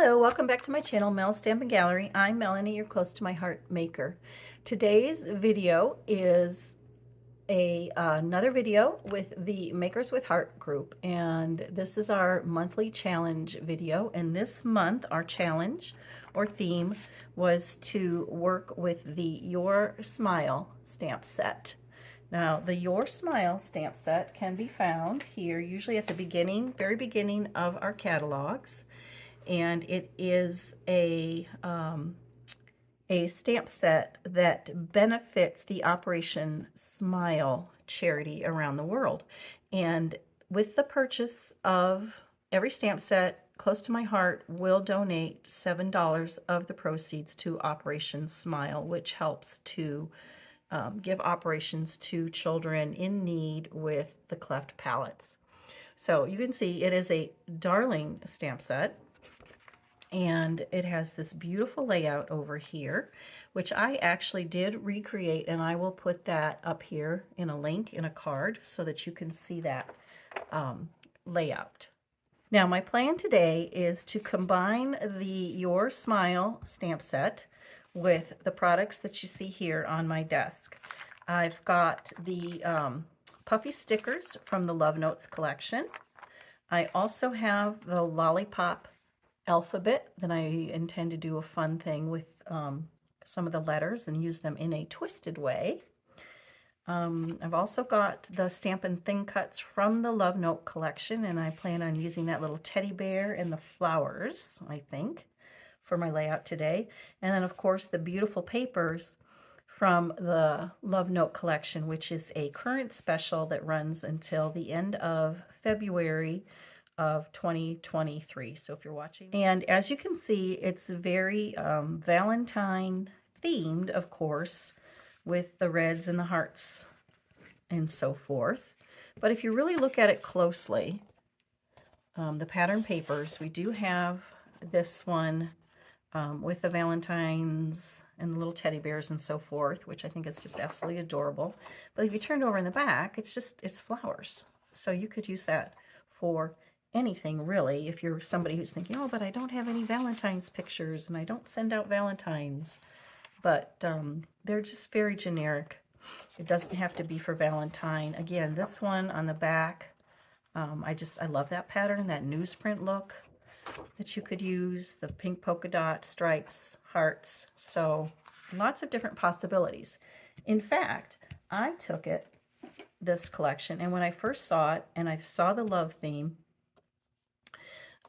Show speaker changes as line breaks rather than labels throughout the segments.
Hello, welcome back to my channel, Mel Stampin' Gallery. I'm Melanie, your close to my heart maker. Today's video is another video with the Makers with Heart group, and this is our monthly challenge video. And this month, our challenge or theme was to work with the Your Smile stamp set. Now, the Your Smile stamp set can be found here, usually at the beginning, very beginning of our catalogs. And it is a stamp set that benefits the Operation Smile charity around the world. And with the purchase of every stamp set, Close to My Heart will donate $7 of the proceeds to Operation Smile, which helps to give operations to children in need with the cleft palates. So you can see it is a darling stamp set. And it has this beautiful layout over here, which I actually did recreate, and I will put that up here in a link in a card so that you can see that layout. Now, my plan today is to combine the Your Smile stamp set with the products that you see here on my desk. I've got the puffy stickers from the Love Notes collection. I also have the lollipop alphabet that I intend to do a fun thing with some of the letters and use them in a twisted way. I've also got the Stampin' Thin Cuts from the Love Note collection, and I plan on using that little teddy bear and the flowers, I think, for my layout today. And then, of course, the beautiful papers from the Love Note collection, which is a current special that runs until the end of February of 2023. So if you're watching, and as you can see, it's very Valentine themed, of course, with the reds and the hearts and so forth. But if you really look at it closely, the pattern papers, we do have this one with the Valentines and the little teddy bears and so forth, which I think is just absolutely adorable. But if you turn it over in the back, it's flowers. So you could use that for anything, really, if you're somebody who's thinking, oh, but I don't have any Valentine's pictures and I don't send out Valentines. But they're just very generic. It doesn't have to be for Valentine. Again, this one on the back, I love that pattern, that newsprint look that you could use, the pink polka dot stripes, hearts. So lots of different possibilities. In fact, I took this collection, and when I first saw it and I saw the love theme,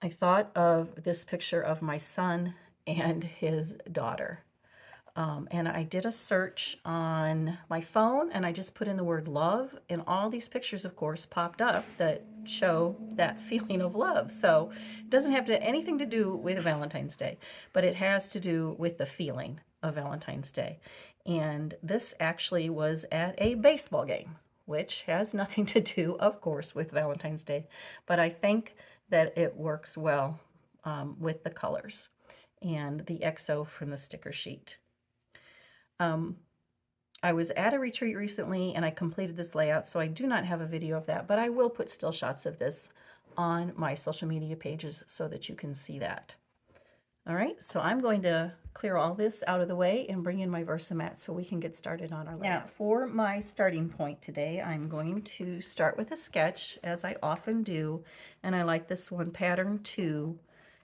I thought of this picture of my son and his daughter. And I did a search on my phone, and I just put in the word love, and all these pictures, of course, popped up that show that feeling of love. So it doesn't have anything to do with Valentine's Day, but it has to do with the feeling of Valentine's Day. And this actually was at a baseball game, which has nothing to do, of course, with Valentine's Day. But I think that it works well with the colors and the XO from the sticker sheet. I was at a retreat recently and I completed this layout, so I do not have a video of that, but I will put still shots of this on my social media pages so that you can see that. All right, so I'm going to clear all this out of the way and bring in my Versamat so we can get started on our layout. Now, for my starting point today, I'm going to start with a sketch, as I often do, and I like this one, Pattern 2,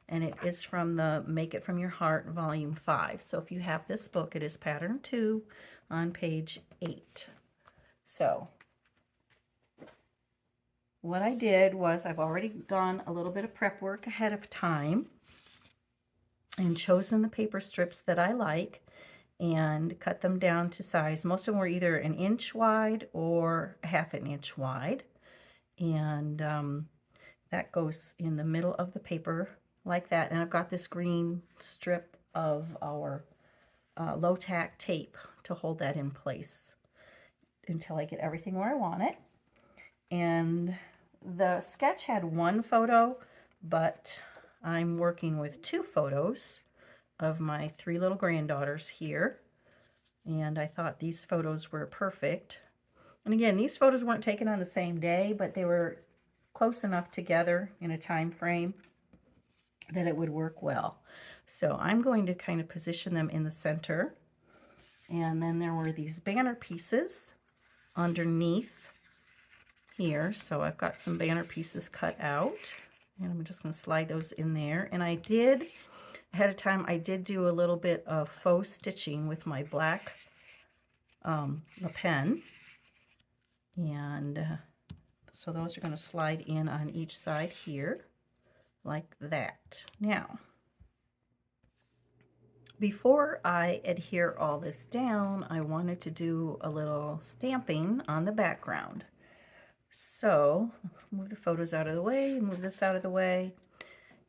and it is from the Make It From Your Heart, Volume 5. So if you have this book, it is Pattern 2 on page 8. So what I did was I've already done a little bit of prep work ahead of time and chosen the paper strips that I like and cut them down to size. Most of them were either 1 inch wide or 1/2 inch wide. And that goes in the middle of the paper like that. And I've got this green strip of our low tack tape to hold that in place until I get everything where I want it. And the sketch had 1 photo, but I'm working with 2 photos of my 3 little granddaughters here. And I thought these photos were perfect. And again, these photos weren't taken on the same day, but they were close enough together in a time frame that it would work well. So I'm going to kind of position them in the center. And then there were these banner pieces underneath here. So I've got some banner pieces cut out, and I'm just going to slide those in there. And I did, ahead of time, I did do a little bit of faux stitching with my black pen. And so those are going to slide in on each side here, like that. Now, before I adhere all this down, I wanted to do a little stamping on the background. So, move the photos out of the way, move this out of the way.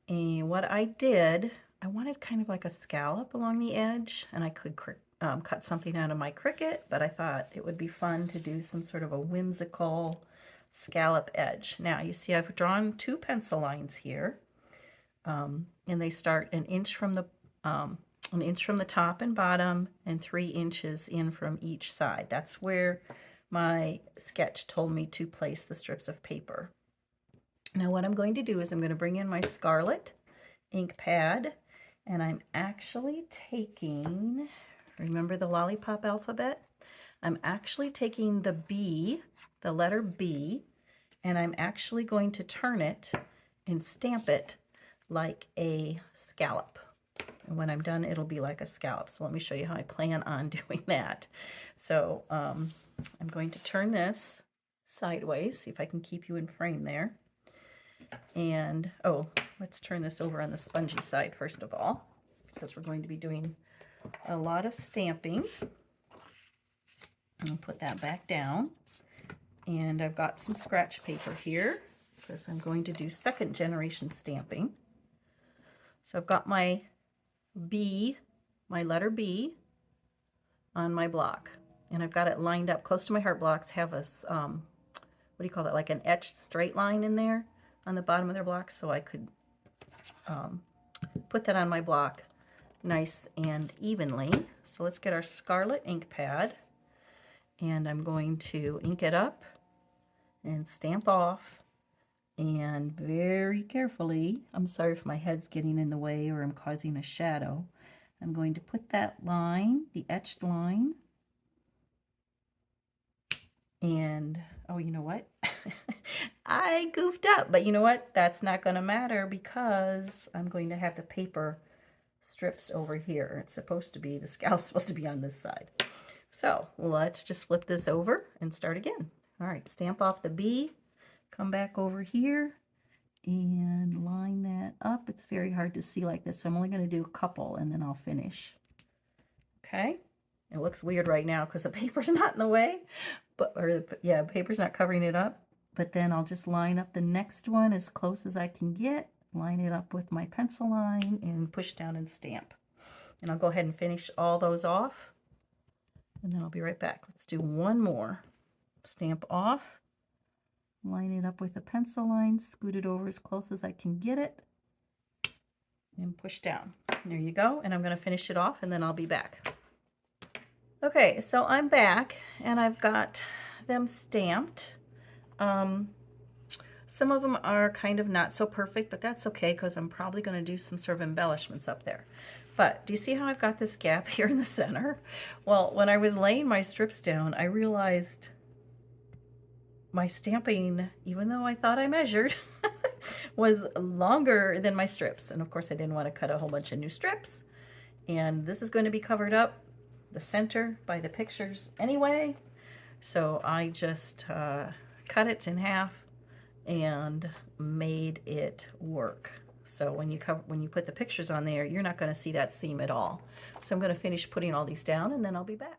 And what I did, I wanted kind of like a scallop along the edge, and I could cut something out of my Cricut, but I thought it would be fun to do some sort of a whimsical scallop edge. Now, you see I've drawn 2 pencil lines here, and they start an inch from the top and bottom, and 3 inches in from each side. That's where my sketch told me to place the strips of paper. Now what I'm going to do is I'm going to bring in my Scarlet ink pad, and I'm actually taking, remember the lollipop alphabet? I'm actually taking the B, the letter B, and I'm actually going to turn it and stamp it like a scallop. And when I'm done, it'll be like a scallop. So let me show you how I plan on doing that. So I'm going to turn this sideways, see if I can keep you in frame there. And, oh, let's turn this over on the spongy side first of all, because we're going to be doing a lot of stamping. I'll put that back down. And I've got some scratch paper here, because I'm going to do 2nd generation stamping. So I've got my B, my letter B on my block, and I've got it lined up close to my heart blocks. Have a what do you call that, like an etched straight line in there on the bottom of their block, so I could put that on my block nice and evenly. So let's get our Scarlet ink pad, and I'm going to ink it up and stamp off. And very carefully, I'm sorry if my head's getting in the way or I'm causing a shadow, I'm going to put that line, the etched line, and, oh, you know what? I goofed up, but you know what? That's not going to matter, because I'm going to have the paper strips over here. It's supposed to be, the scallop's supposed to be on this side. So let's just flip this over and start again. All right, stamp off the B. Come back over here and line that up. It's very hard to see like this, so I'm only going to do a couple and then I'll finish. Okay, it looks weird right now because the paper's not in the way, but the paper's not covering it up. But then I'll just line up the next one as close as I can get, line it up with my pencil line, and push down and stamp. And I'll go ahead and finish all those off, and then I'll be right back. Let's do one more. Stamp off. Line it up with a pencil line, scoot it over as close as I can get it, and push down. There you go, and I'm going to finish it off, and then I'll be back. Okay, so I'm back, and I've got them stamped. Some of them are kind of not so perfect, but that's okay, because I'm probably going to do some sort of embellishments up there. But do you see how I've got this gap here in the center? Well, when I was laying my strips down, I realized my stamping, even though I thought I measured, was longer than my strips. And of course I didn't want to cut a whole bunch of new strips. And this is going to be covered up, the center, by the pictures anyway. So I just cut it in half and made it work. So when you put the pictures on there, you're not going to see that seam at all. So I'm going to finish putting all these down, and then I'll be back.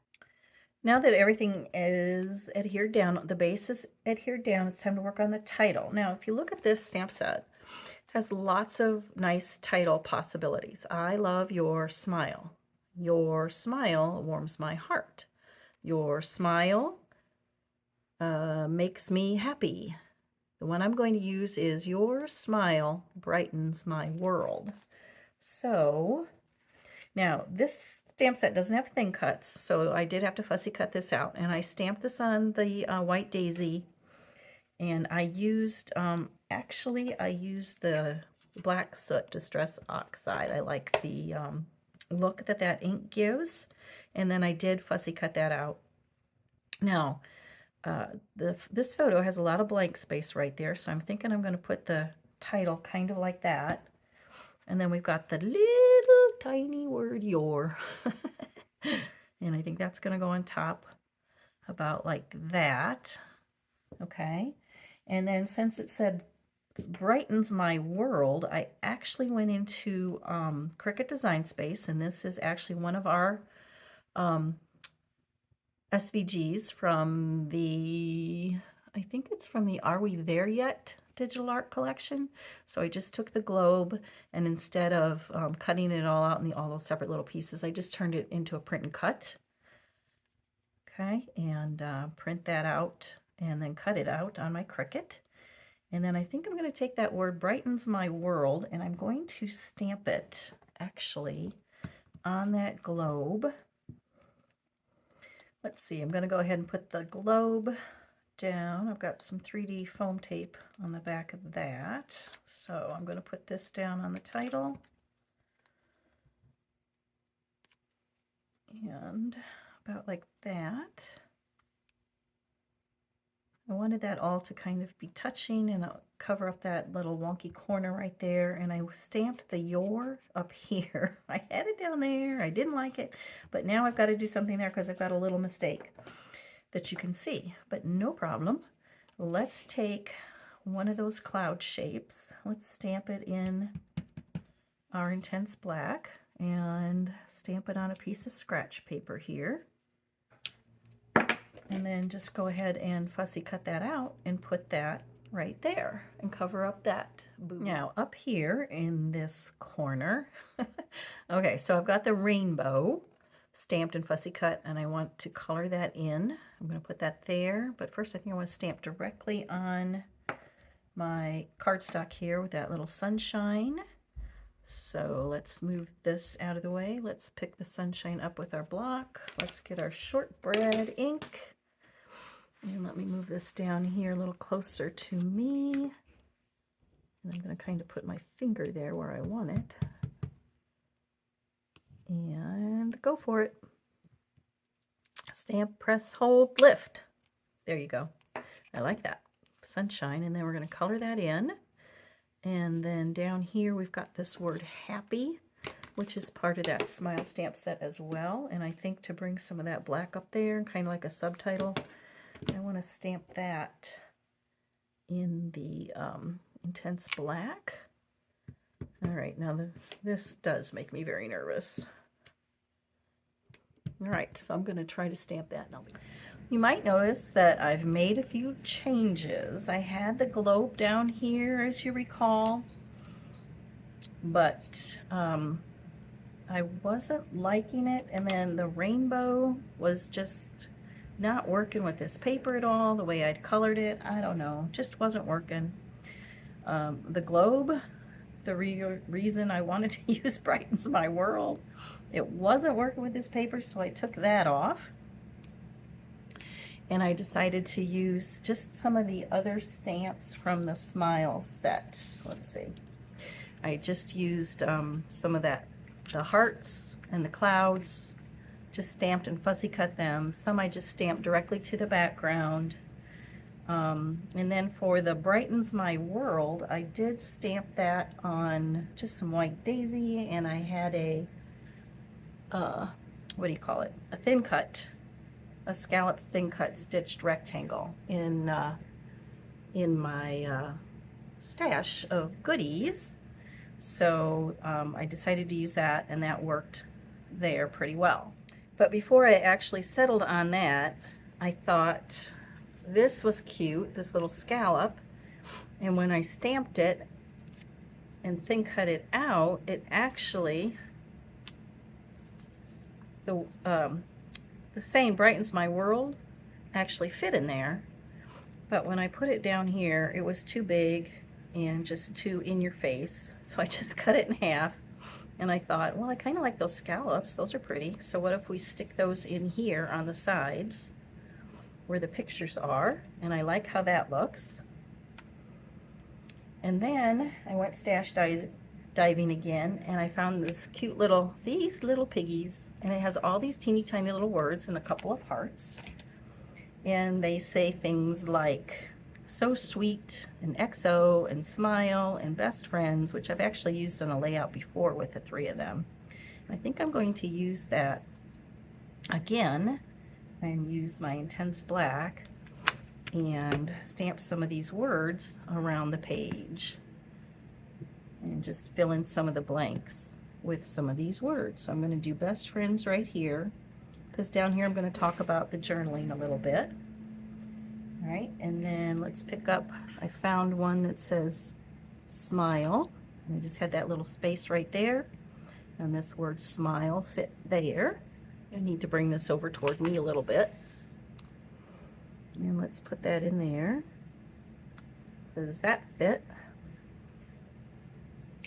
Now that everything is adhered down, the base is adhered down, it's time to work on the title. Now, if you look at this stamp set, it has lots of nice title possibilities. I love your smile. Your smile warms my heart. Your smile makes me happy. The one I'm going to use is your smile brightens my world. So now this stamp set doesn't have thin cuts, so I did have to fussy cut this out, and I stamped this on the white daisy, and I used actually I used the black soot distress oxide. I like the look that that ink gives, and then I did fussy cut that out. Now, this photo has a lot of blank space right there, so I'm thinking I'm going to put the title kind of like that, and then we've got the little tiny word your, and I think that's going to go on top about like that. Okay, and then since it said it brightens my world, I actually went into Cricut Design Space, and this is actually one of our SVGs from the, I think it's from the Are We There Yet digital art collection. So I just took the globe, and instead of cutting it all out in all those separate little pieces, I just turned it into a print and cut. Okay, and print that out and then cut it out on my Cricut. And then I think I'm going to take that word brightens my world, and I'm going to stamp it actually on that globe. Let's see, I'm going to go ahead and put the globe down. I've got some 3D foam tape on the back of that. So I'm going to put this down on the title. And about like that. I wanted that all to kind of be touching and cover up that little wonky corner right there. And I stamped the your up here. I had it down there. I didn't like it. But now I've got to do something there because I've got a little mistake that you can see. But no problem. Let's take one of those cloud shapes. Let's stamp it in our intense black and stamp it on a piece of scratch paper here. And then just go ahead and fussy cut that out and put that right there and cover up that boob. Now up here in this corner, okay, so I've got the rainbow stamped and fussy cut, and I want to color that in. I'm going to put that there, but first I think I want to stamp directly on my cardstock here with that little sunshine. So let's move this out of the way. Let's pick the sunshine up with our block. Let's get our shortbread ink. And let me move this down here a little closer to me. And I'm going to kind of put my finger there where I want it. And go for it. Stamp, press, hold, lift. There you go. I like that. Sunshine. And then we're going to color that in. And then down here we've got this word happy, which is part of that smile stamp set as well. And I think to bring some of that black up there, kind of like a subtitle, I want to stamp that in the intense black. All right, now this does make me very nervous. All right, so I'm going to try to stamp that now. You might notice that I've made a few changes. I had the globe down here, as you recall, but I wasn't liking it, and then the rainbow was just not working with this paper at all, the way I'd colored it. I don't know, just wasn't working. The globe, the reason I wanted to use brightens my world, it wasn't working with this paper, so I took that off. And I decided to use just some of the other stamps from the Smile set. Let's see. I just used some of that, the hearts and the clouds, just stamped and fussy cut them. Some I just stamped directly to the background. And then for the Brightens My World, I did stamp that on just some white daisy, and I had a, what do you call it? A thin cut. A scallop thin cut stitched rectangle in my stash of goodies. So I decided to use that, and that worked there pretty well. But before I actually settled on that, I thought this was cute, this little scallop, and when I stamped it and thin cut it out, it actually, the saying Brightens My World actually fit in there, but when I put it down here, it was too big and just too in your face, so I just cut it in half. And I thought, well, I kind of like those scallops, those are pretty, so what if we stick those in here on the sides where the pictures are, and I like how that looks. And then I went stash diving again, and I found this cute little, these little piggies, and it has all these teeny tiny little words and a couple of hearts. And they say things like so sweet and XO and smile and best friends, which I've actually used on a layout before with the 3 of them. I think I'm going to use that again and use my intense black and stamp some of these words around the page and just fill in some of the blanks with some of these words. So I'm going to do best friends right here, because down here I'm going to talk about the journaling a little bit. All right, and then let's pick up, I found one that says smile, and I just had that little space right there, and this word smile fit there. I need to bring this over toward me a little bit, and let's put that in there. Does that fit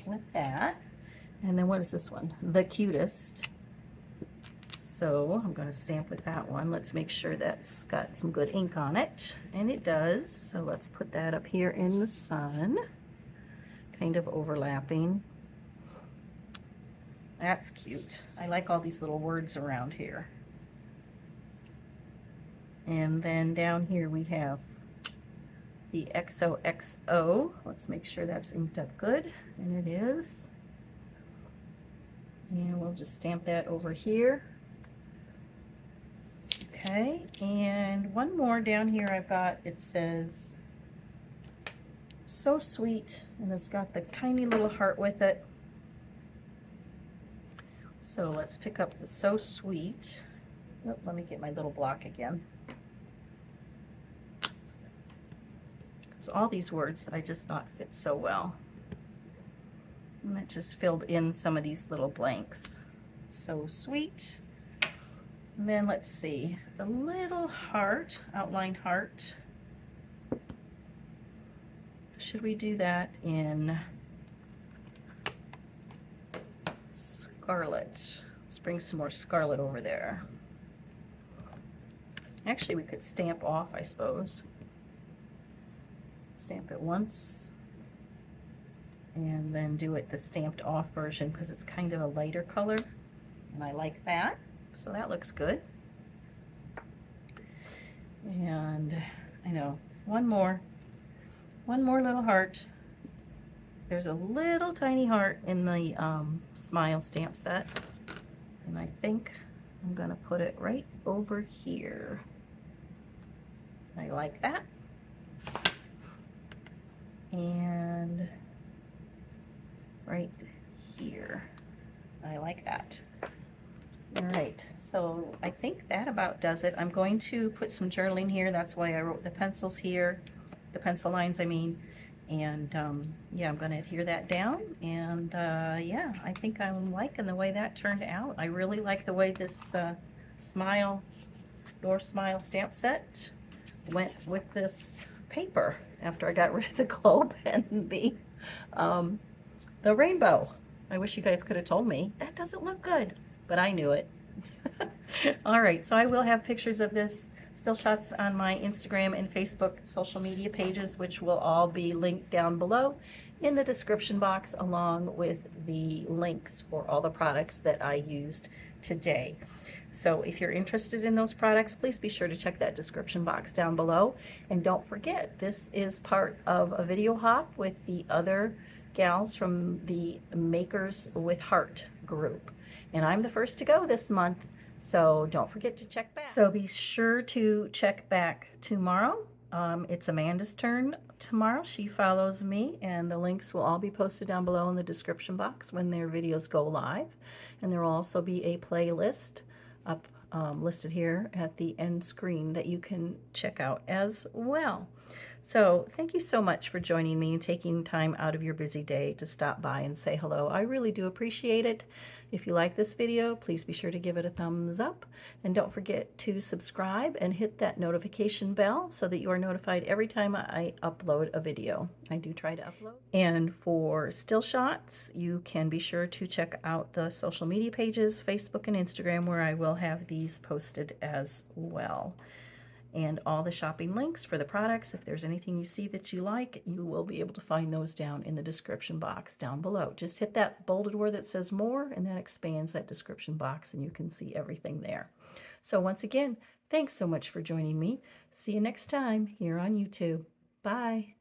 with that? And then what is this one? The cutest. So I'm going to stamp with that one. Let's make sure that's got some good ink on it, and it does. So let's put that up here in the sun, kind of overlapping. That's cute. I like all these little words around here. And then down here we have the XOXO. Let's make sure that's inked up good, and it is. And we'll just stamp that over here. Okay, and one more down here I've got, it says so sweet, and it's got the tiny little heart with it. So let's pick up the so sweet. Oh, let me get my little block again. Because all these words I just thought fit so well. And that just filled in some of these little blanks. So sweet. And then let's see, the little heart, outline heart. Should we do that in scarlet? Let's bring some more scarlet over there. Actually, we could stamp off, I suppose. Stamp it once, and then do it the stamped off version, because it's kind of a lighter color, and I like that. So that looks good. And I know one more little heart. There's a little tiny heart in the smile stamp set, and I think I'm gonna put it right over here. I like that. And right here, I like that. All right, so I think that about does it. I'm going to put some journaling here. That's why I wrote the pencils here, the pencil lines, I mean. And yeah, I'm going to adhere that down. And yeah, I think I'm liking the way that turned out. I really like the way this Smile, Your Smile stamp set went with this paper after I got rid of the globe and the rainbow. I wish you guys could have told me that doesn't look good, but I knew it. All right, so I will have pictures of this still shots on my Instagram and Facebook social media pages, which will all be linked down below in the description box, along with the links for all the products that I used today. So if you're interested in those products, please be sure to check that description box down below. And don't forget, this is part of a video hop with the other gals from the Makers with Heart group. And I'm the first to go this month, so don't forget to check back. So be sure to check back tomorrow. It's Amanda's turn tomorrow. She follows me, and the links will all be posted down below in the description box when their videos go live. And there will also be a playlist up listed here at the end screen that you can check out as well. So thank you so much for joining me and taking time out of your busy day to stop by and say hello. I really do appreciate it. If you like this video, please be sure to give it a thumbs up, and don't forget to subscribe and hit that notification bell so that you are notified every time I upload a video. I do try to upload. And for still shots, you can be sure to check out the social media pages, Facebook and Instagram, where I will have these posted as well. and all the shopping links for the products. If there's anything you see that you like, you will be able to find those down in the description box down below. Just hit that bolded word that says more, and that expands that description box, and you can see everything there. So once again, thanks so much for joining me. See you next time here on YouTube. Bye.